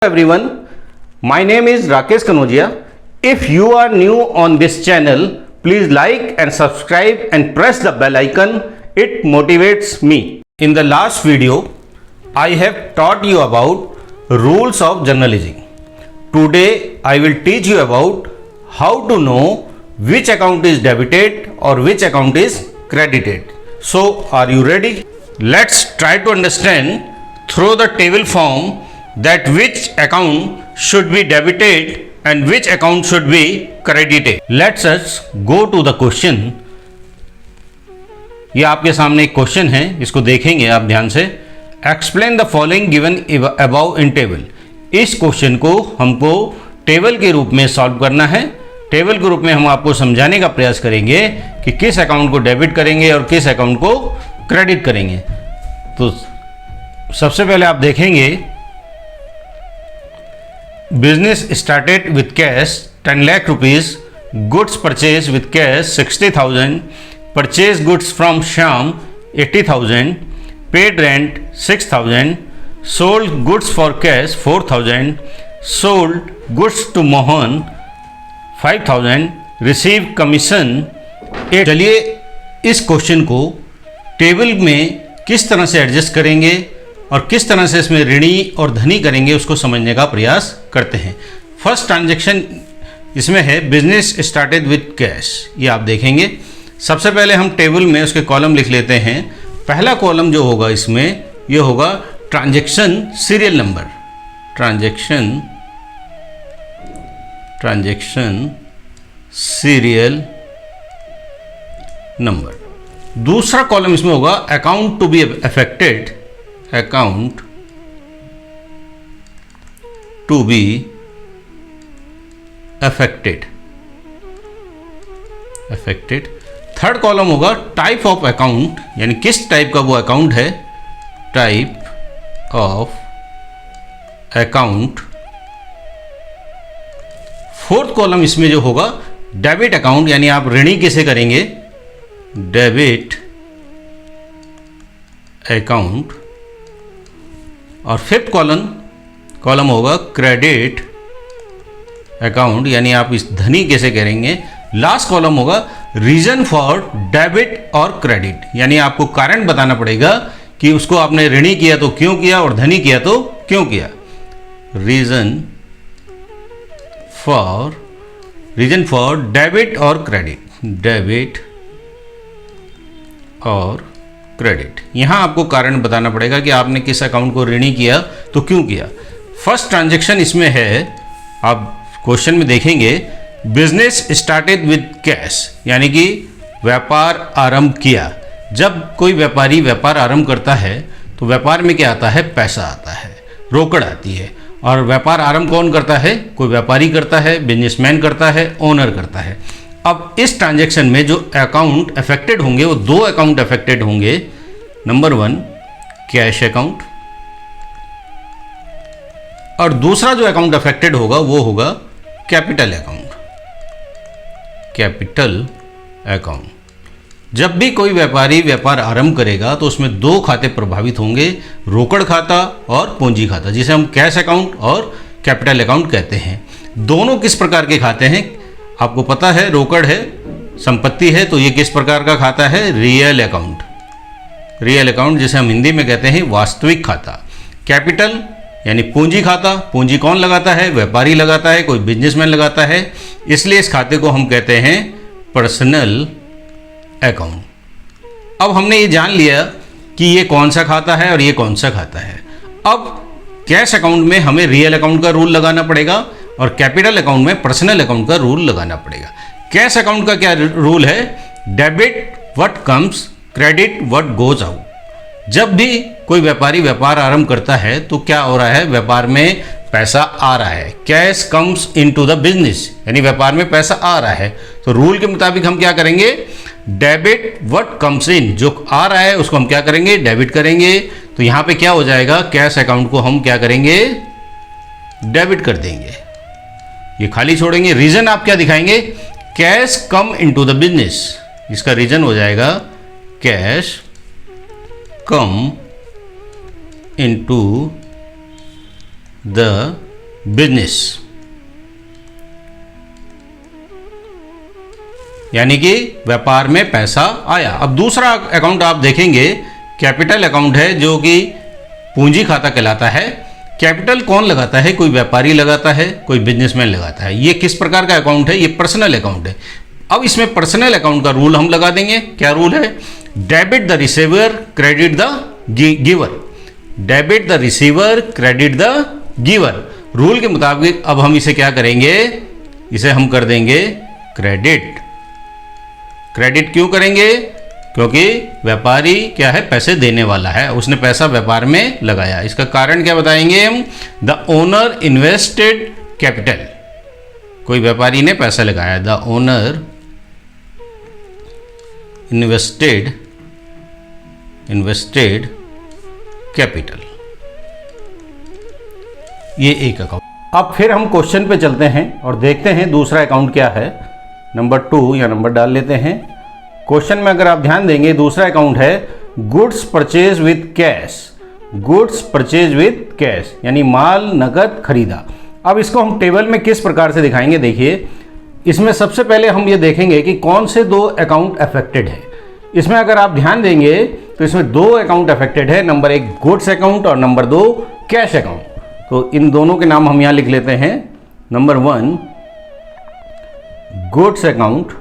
Everyone, my name is Rakesh Kanojia. If you are new on this channel, please like and subscribe and press the bell icon. It motivates me. In the last video, I have taught you about rules of journalism. Today, I will teach you about how to know which account is debited or which account is credited. So, are you ready? Let's try to understand through the table form that which account should be debited and which account should be credited. Let's us go to the question. ये आपके सामने एक question है, इसको देखेंगे आप ध्यान से. Explain the following given about in table. इस क्वेश्चन को हमको टेबल के रूप में सॉल्व करना है. टेबल के रूप में हम आपको समझाने का प्रयास करेंगे कि किस अकाउंट को डेबिट करेंगे और किस अकाउंट को क्रेडिट करेंगे. तो सबसे पहले आप देखेंगे business started with cash 10 lakh rupees, goods purchase with cash 60,000, purchase goods from Shyam 80,000, paid rent 6,000, sold goods for cash 4,000, sold goods to Mohan 5,000, receive commission 8. चलिए इस क्वेश्चन को टेबल में किस तरह से एडजस्ट करेंगे और किस तरह से इसमें ऋणी और धनी करेंगे उसको समझने का प्रयास करते हैं. फर्स्ट ट्रांजैक्शन इसमें है बिजनेस स्टार्टेड विथ कैश. ये आप देखेंगे. सबसे पहले हम टेबल में उसके कॉलम लिख लेते हैं. पहला कॉलम जो होगा इसमें ये होगा transaction serial number. Transaction serial number. दूसरा कॉलम इसमें होगा account to be affected. Account to be affected. Third column होगा टाइप ऑफ अकाउंट, यानी किस टाइप का वो अकाउंट है. Type of account. Fourth column इसमें जो होगा डेबिट अकाउंट, यानी आप ऋणी किसे करेंगे. Debit account. और फिफ्थ कॉलम होगा क्रेडिट अकाउंट, यानी आप इस धनी कैसे करेंगे. लास्ट कॉलम होगा रीजन फॉर डेबिट और क्रेडिट, यानी आपको कारण बताना पड़ेगा कि उसको आपने ऋणी किया तो क्यों किया और धनी किया तो क्यों किया. रीजन फॉर डेबिट और क्रेडिट. डेबिट और क्रेडिट. यहां आपको कारण बताना पड़ेगा कि आपने किस अकाउंट को ऋणी किया तो क्यों किया. फर्स्ट ट्रांजैक्शन इसमें है, आप क्वेश्चन में देखेंगे बिजनेस स्टार्टेड विद कैश, यानी कि व्यापार आरंभ किया. जब कोई व्यापारी व्यापार आरंभ करता है तो व्यापार में क्या आता है. पैसा आता है, रोकड़ आती है. और व्यापार आरंभ कौन करता है. कोई व्यापारी करता है, बिजनेसमैन करता है, ओनर करता है. अब इस ट्रांजैक्शन में जो अकाउंट अफेक्टेड होंगे वो दो अकाउंट अफेक्टेड होंगे. नंबर 1 कैश अकाउंट, और दूसरा जो अकाउंट अफेक्टेड होगा वो होगा कैपिटल अकाउंट. Capital account. जब भी कोई व्यापारी व्यापार आरंभ करेगा तो उसमें दो खाते प्रभावित होंगे, रोकड़ खाता और पूंजी खाता, जिसे हम कैश अकाउंट और कैपिटल अकाउंट कहते हैं. दोनों किस प्रकार के खाते हैं आपको पता है. रोकड़ है, संपत्ति है, तो ये किस प्रकार का खाता है. Real account. रियल अकाउंट जिसे हम हिंदी में कहते हैं वास्तविक खाता. कैपिटल यानी पूंजी खाता. पूंजी कौन लगाता है. व्यापारी लगाता है, कोई बिजनेसमैन लगाता है. इसलिए इस खाते को हम कहते हैं पर्सनल अकाउंट. अब हमने ये जान लिया कि ये कौन सा खाता है और ये कौन सा खाता है. अब कैश अकाउंट में हमें रियल अकाउंट का रूल लगाना पड़ेगा और कैपिटल अकाउंट में पर्सनल अकाउंट का रूल लगाना पड़ेगा. कैश अकाउंट का क्या रूल है. Debit what comes, credit what goes out. जब भी कोई व्यापारी व्यापार आरंभ करता है तो क्या हो रहा है. व्यापार में पैसा आ रहा है. Cash comes into the business, यानी व्यापार में पैसा आ रहा है. तो रूल के मुताबिक हम क्या करेंगे. डेबिट व्हाट कम्स इन, जो आ रहा है उसको हम क्या करेंगे. डेबिट करेंगे. तो यहां पे क्या हो जाएगा. कैश अकाउंट को हम क्या करेंगे. डेबिट कर देंगे. ये खाली छोड़ेंगे. रीजन आप क्या दिखाएंगे. Cash come into the business. इसका रीजन हो जाएगा cash come into the business, यानी कि व्यापार में पैसा आया। अब दूसरा अकाउंट आप देखेंगे कैपिटल अकाउंट है, जो कि पूंजी खाता कहलाता है। कैपिटल कौन लगाता है? कोई व्यापारी लगाता है, कोई बिजनेसमैन लगाता है। ये किस प्रकार का अकाउंट है? ये पर्सनल अकाउंट है। अब इसमें पर्सनल अकाउंट का रूल हम लगा देंगे। क्या रूल है? Debit the receiver, credit the giver. Debit the receiver, credit the giver. Rule के मुताबिक अब हम इसे क्या करेंगे? इसे हम कर देंगे क्रेडिट। क्रेडिट क्यों करेंगे? क्योंकि व्यापारी क्या है? पैसे देने वाला है, उसने पैसा व्यापार में लगाया। इसका कारण क्या बताएंगे हम? The owner invested capital. कोई व्यापारी ने पैसा लगाया। The owner invested capital. ये एक अकाउंट। अब फिर हम क्वेश्चन पे चलते हैं और देखते हैं दूसरा अकाउंट क्या है। नंबर 2 या नंबर डाल लेते हैं। क्वेश्चन में अगर आप ध्यान देंगे, दूसरा अकाउंट है goods purchase with cash. Goods purchase with cash यानी माल नकद खरीदा। अब इसको हम टेबल में किस प्रकार से दिखाएंगे? देखिए, इसमें सबसे पहले हम ये देखेंगे कि कौन से दो अकाउंट अफेक्टेड है। इसमें अगर आप ध्यान देंगे तो इसमें दो अकाउंट अफेक्टेड है। नंबर 1 गुड्स अकाउंट और नंबर 2 कैश अकाउंट। तो इन दोनों के नाम हम यहां लिख लेते हैं। Number 1 goods account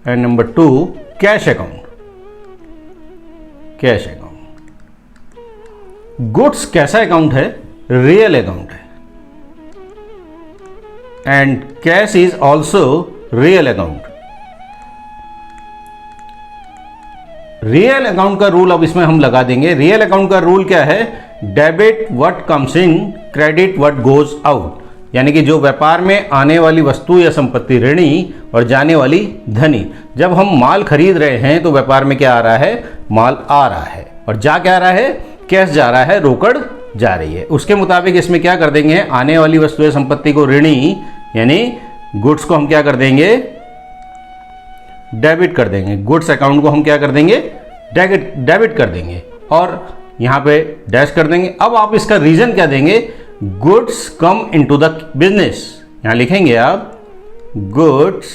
and number 2 cash account. Cash account. Goods कैसा अकाउंट है? रियल अकाउंट है। And cash is also real account. Real account का रूल अब इसमें हम लगा देंगे। रियल अकाउंट का रूल क्या है? Debit what comes in, credit what goes out. यानी कि जो व्यापार में आने वाली वस्तु या संपत्ति ऋणी और जाने वाली धनी। जब हम माल खरीद रहे हैं तो व्यापार में क्या आ रहा है? माल आ रहा है। और जा क्या रहा है? कैश जा रहा है, रोकड़ जा रही है। उसके मुताबिक इसमें क्या कर देंगे? आने वाली वस्तु या संपत्ति को ऋणी यानी गुड्स को हम क्या कर देंगे? डेबिट कर देंगे। गुड्स अकाउंट को हम क्या कर देंगे? डेबिट कर देंगे और यहां पे डैश कर देंगे। अब आप इसका रीजन क्या देंगे? Goods come into the business. यहां लिखेंगे आप goods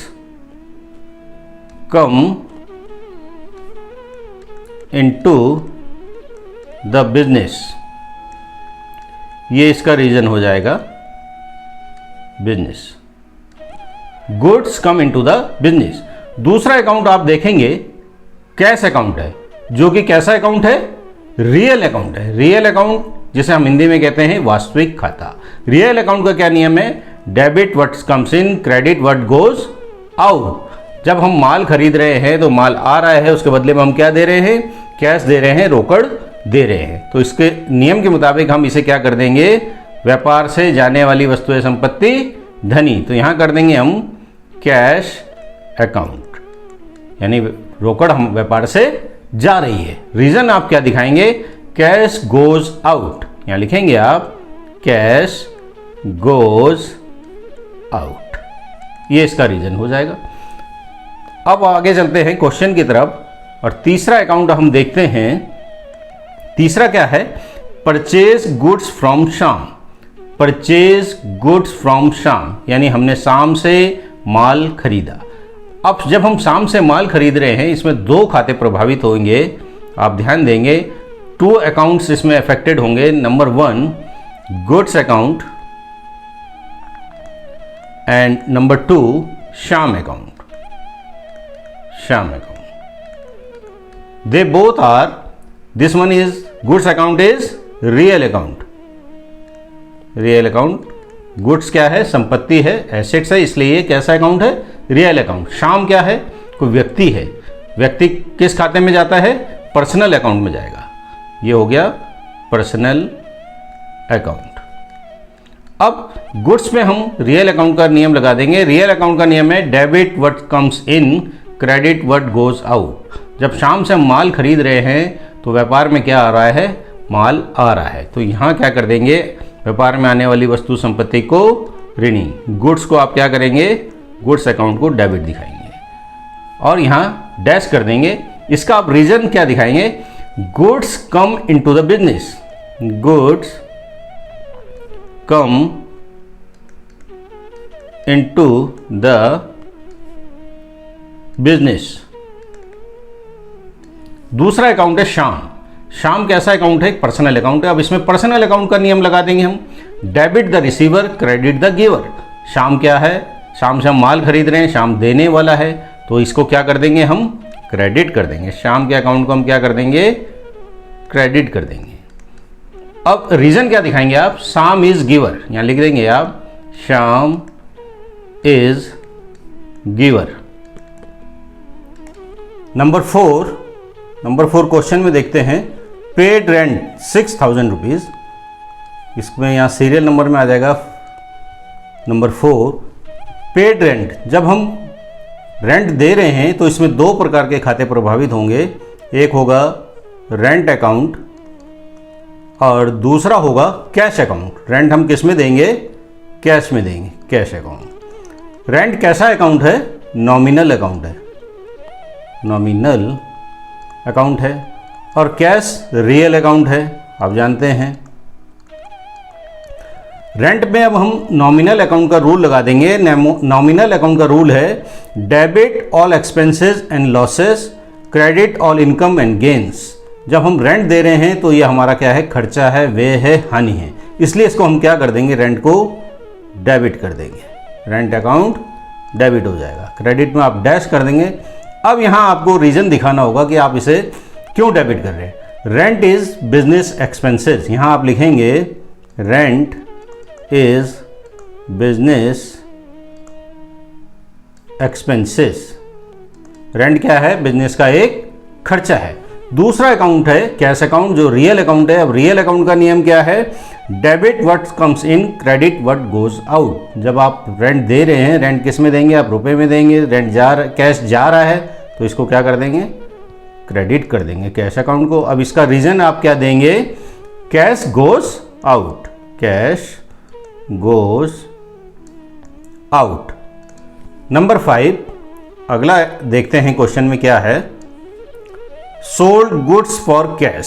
come into the business. ये इसका रीजन हो जाएगा business. Goods come into the business. दूसरा अकाउंट आप देखेंगे कैश अकाउंट है, जो कि कैसा अकाउंट है? रियल अकाउंट है। रियल अकाउंट जिसे हम हिंदी में कहते हैं वास्तविक खाता। रियल अकाउंट का क्या नियम है? Debit what comes in, credit what goes out. जब हम माल खरीद रहे हैं तो माल आ रहा है, उसके बदले में हम क्या दे रहे हैं? कैश दे रहे हैं, रोकड़ दे रहे हैं। तो इसके नियम के मुताबिक हम इसे क्या कर देंगे? व्यापार से जाने वाली वस्तु या संपत्ति धनी। तो यहां कर देंगे हम कैश अकाउंट, यानी रोकड़ हम व्यापार से जा रही है। रीजन आप क्या दिखाएंगे? Cash goes out. यहां लिखेंगे आप कैश गोज आउट। ये इसका रीजन हो जाएगा। अब आगे चलते हैं क्वेश्चन की तरफ और तीसरा अकाउंट हम देखते हैं। तीसरा क्या है? परचेज गुड्स फ्रॉम शाम। परचेज गुड्स फ्रॉम शाम यानी हमने शाम से माल खरीदा। अब जब हम शाम से माल खरीद रहे हैं, इसमें दो खाते प्रभावित होंगे। आप ध्यान देंगे 2 अकाउंट्स इसमें अफेक्टेड होंगे। Number 1 goods account and number 2 Shyam account. Shyam account. They both are, this one is goods account is real account. Real account. Goods क्या है? संपत्ति है, एसेट्स है, इसलिए ये कैसा अकाउंट है? Real account. शाम क्या है? कोई व्यक्ति है। व्यक्ति किस खाते में जाता है? पर्सनल अकाउंट में जाएगा। ये हो गया पर्सनल अकाउंट। अब गुड्स में हम रियल अकाउंट का नियम लगा देंगे। रियल अकाउंट का नियम है debit what comes in, credit what goes out. जब शाम से हम माल खरीद रहे हैं तो व्यापार में क्या आ रहा है? माल आ रहा है। तो यहाँ क्या कर देंगे? व्यापार में आने वाली वस्तु संपत्ति को ऋणी, गुड्स को आप क्या करेंगे? गुड्स अकाउंट को डेबिट दिखाएंगे और यहाँ डैश कर देंगे। इसका आप रीजन क्या दिखाएंगे? Goods come into the business. Goods come into the business. दूसरा अकाउंट है श्याम। श्याम कैसा अकाउंट है? एक पर्सनल अकाउंट है। अब इसमें पर्सनल अकाउंट का नियम लगा देंगे हम, debit the receiver credit the giver. Shyam क्या है? श्याम से हम माल खरीद रहे हैं, श्याम देने वाला है, तो इसको क्या कर देंगे हम? क्रेडिट कर देंगे। श्याम के अकाउंट को हम क्या कर देंगे? क्रेडिट कर देंगे। अब रीजन क्या दिखाएंगे आप? श्याम इज गिवर, यहां लिख देंगे आप Shyam is giver. Number four question में देखते हैं, पेड रेंट 6000 रुपीज। इसमें यहाँ सीरियल नंबर में आ जाएगा नंबर 4 पेड रेंट। जब हम रेंट दे रहे हैं तो इसमें दो प्रकार के खाते प्रभावित होंगे, एक होगा रेंट अकाउंट और दूसरा होगा कैश अकाउंट। रेंट हम किस में देंगे? कैश में देंगे, कैश अकाउंट। रेंट कैसा अकाउंट है? नॉमिनल अकाउंट है, नॉमिनल अकाउंट है। और कैश रियल अकाउंट है, आप जानते हैं। रेंट में अब हम नॉमिनल अकाउंट का रूल लगा देंगे। नॉमिनल अकाउंट का रूल है debit all expenses and losses, credit all income and gains. जब हम रेंट दे रहे हैं तो ये हमारा क्या है? खर्चा है, व्यय है, हानि है, इसलिए इसको हम क्या कर देंगे? रेंट को डेबिट कर देंगे। रेंट अकाउंट डेबिट हो जाएगा। क्रेडिट में आप डैश कर देंगे। अब यहाँ आपको रीजन दिखाना होगा कि आप इसे क्यों डेबिट कर रहे हैं। रेंट इज बिजनेस एक्सपेंसेस, यहाँ आप लिखेंगे rent is business expenses. Rent क्या है? बिजनेस का एक खर्चा है। दूसरा अकाउंट है कैश अकाउंट, जो रियल अकाउंट है। अब रियल अकाउंट का नियम क्या है? Debit what comes in, credit what goes out. जब आप रेंट दे रहे हैं, रेंट किस में देंगे? आप रुपए में देंगे। रेंट कैश जा रहा है तो इसको क्या कर देंगे? क्रेडिट कर देंगे कैश अकाउंट को। अब इसका रीजन आप क्या देंगे? Cash goes out, cash goes out. Number 5 अगला देखते हैं क्वेश्चन में क्या है। Sold goods for cash,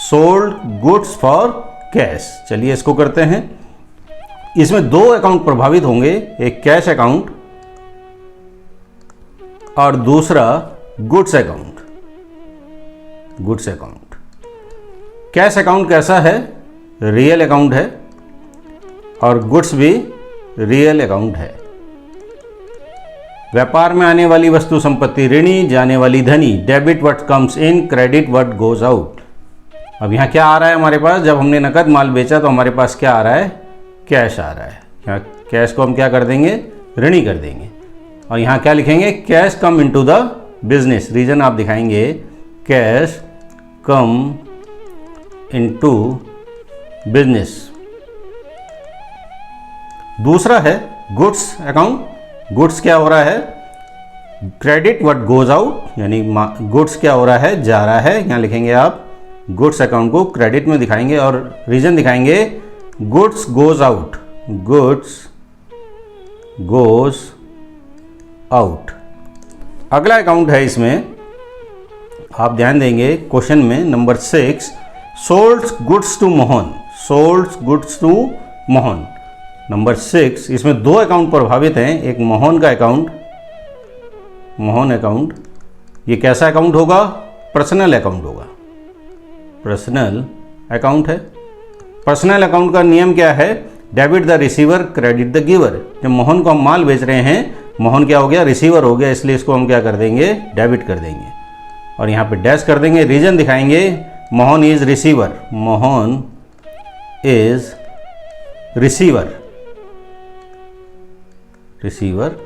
sold goods for cash. चलिए इसको करते हैं। इसमें दो अकाउंट प्रभावित होंगे, एक कैश अकाउंट और दूसरा goods account. Goods account, cash account कैसा है? रियल अकाउंट है और गुड्स भी रियल अकाउंट है। व्यापार में आने वाली वस्तु संपत्ति ऋणी, जाने वाली धनी। Debit what comes in, credit what goes out. अब यहाँ क्या आ रहा है हमारे पास? जब हमने नकद माल बेचा तो हमारे पास क्या आ रहा है? कैश आ रहा है। यहाँ कैश को हम क्या कर देंगे? ऋणी कर देंगे। और यहाँ क्या लिखेंगे? Cash come into the business. Reason आप दिखाएंगे कैश कम इनटू बिजनेस। दूसरा है गुड्स अकाउंट। गुड्स क्या हो रहा है? क्रेडिट व्हाट गोज आउट, यानी गुड्स क्या हो रहा है? जा रहा है। यहाँ लिखेंगे आप गुड्स अकाउंट को क्रेडिट में दिखाएंगे और रीजन दिखाएंगे goods goes out, goods goes out. अगला अकाउंट है, इसमें आप ध्यान देंगे क्वेश्चन में number 6 sold goods to Mohan, sold goods to Mohan. Number 6 इसमें दो अकाउंट प्रभावित हैं, एक मोहन का अकाउंट, मोहन अकाउंट। ये कैसा अकाउंट होगा? पर्सनल अकाउंट होगा, पर्सनल अकाउंट है। पर्सनल अकाउंट का नियम क्या है? Debit the receiver credit the giver. जब मोहन को हम माल बेच रहे हैं, मोहन क्या हो गया? रिसीवर हो गया, इसलिए इसको हम क्या कर देंगे? डेबिट कर देंगे और यहाँ पे डैश कर देंगे। रीजन दिखाएंगे Mohan is receiver, Mohan is receiver, receiver.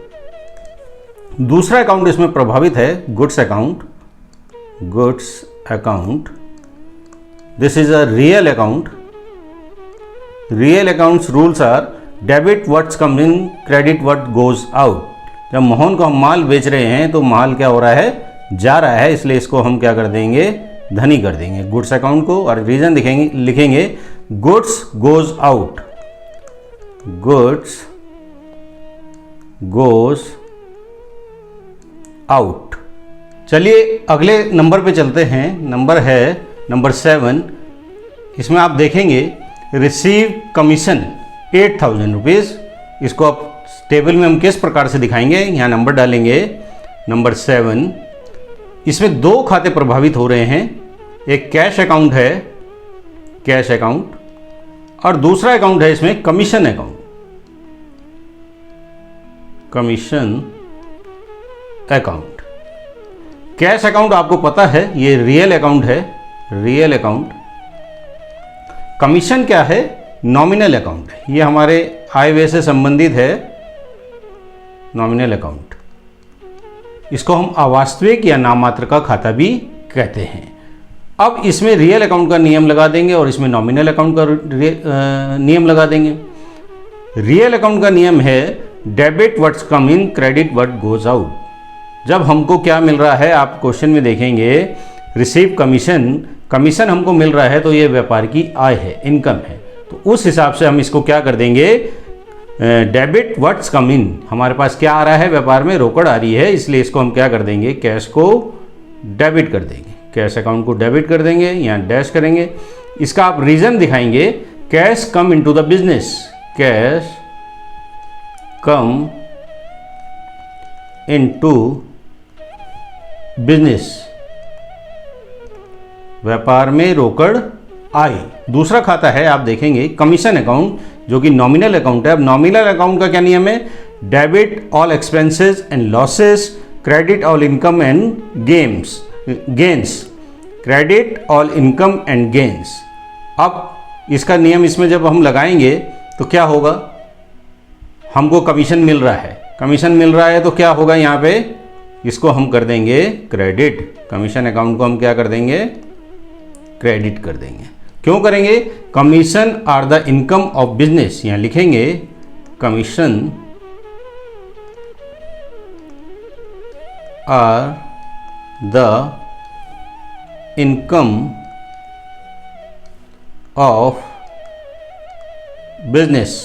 दूसरा अकाउंट इसमें प्रभावित है goods account, goods account. This is a real account. Real accounts rules are debit what's come in, credit what goes out. जब मोहन को हम माल बेच रहे हैं तो माल क्या हो रहा है? जा रहा है, इसलिए इसको हम क्या कर देंगे? धनी कर देंगे गुड्स अकाउंट को। और रीजन दिखेंगे, लिखेंगे goods goes out, goods goes out. चलिए अगले नंबर पे चलते हैं। नंबर है नंबर 7। इसमें आप देखेंगे रिसीव कमीशन। 8,000 रुपीज़। इसको आप टेबल में हम किस प्रकार से दिखाएंगे, यहाँ नंबर डालेंगे, नंबर 7। इसमें 2 खाते प्रभावित हो रहे हैं, एक कैश अकाउंट है, कैश अकाउंट, और दूसरा अकाउंट है इसमें commission account, commission account. Cash account आपको पता है ये रियल अकाउंट है, रियल अकाउंट। कमीशन क्या है, नॉमिनल अकाउंट है, ये हमारे आय व्यय से संबंधित है, नॉमिनल अकाउंट। इसको हम अवास्तविक या नाममात्र का खाता भी कहते हैं। अब इसमें रियल अकाउंट का नियम लगा देंगे और इसमें नॉमिनल अकाउंट का नियम लगा देंगे। रियल अकाउंट का नियम है debit what's come in, credit what goes out. जब हमको क्या मिल रहा है, आप क्वेश्चन में देखेंगे रिसीव कमीशन, कमीशन हमको मिल रहा है तो ये व्यापार की आय है, इनकम है, तो उस हिसाब से हम इसको क्या कर देंगे, डेबिट व्हाट्स कम इन, हमारे पास क्या आ रहा है, व्यापार में रोकड़ आ रही है, इसलिए इसको हम क्या कर देंगे, कैश को डेबिट कर देंगे, कैश अकाउंट को डेबिट कर देंगे, यहाँ डैश करेंगे। इसका आप रीजन दिखाएंगे, cash come into the business, cash come into business, व्यापार में रोकड़ आई। दूसरा खाता है, आप देखेंगे कमीशन अकाउंट, जो कि नॉमिनल अकाउंट है। अब नॉमिनल अकाउंट का क्या नियम है, debit all expenses and losses, credit all income and gains, credit all income and gains. अब इसका नियम इसमें जब हम लगाएंगे तो क्या होगा, हमको कमीशन मिल रहा है, कमीशन मिल रहा है तो क्या होगा, यहाँ पे इसको हम कर देंगे क्रेडिट, कमीशन अकाउंट को हम क्या कर देंगे, क्रेडिट कर देंगे। क्यों करेंगे, commission are the income of business, यहाँ लिखेंगे commission are the income of business.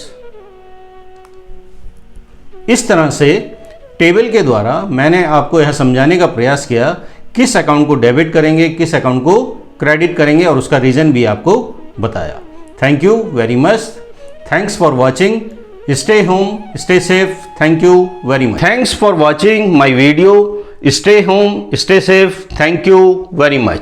इस तरह से टेबल के द्वारा मैंने आपको यह समझाने का प्रयास किया किस अकाउंट को डेबिट करेंगे, किस अकाउंट को क्रेडिट करेंगे, और उसका रीजन भी आपको बताया। Thank you very much, thanks for watching, stay home, stay safe, thank you very much. Thanks for watching my video, stay home, stay safe, thank you very much.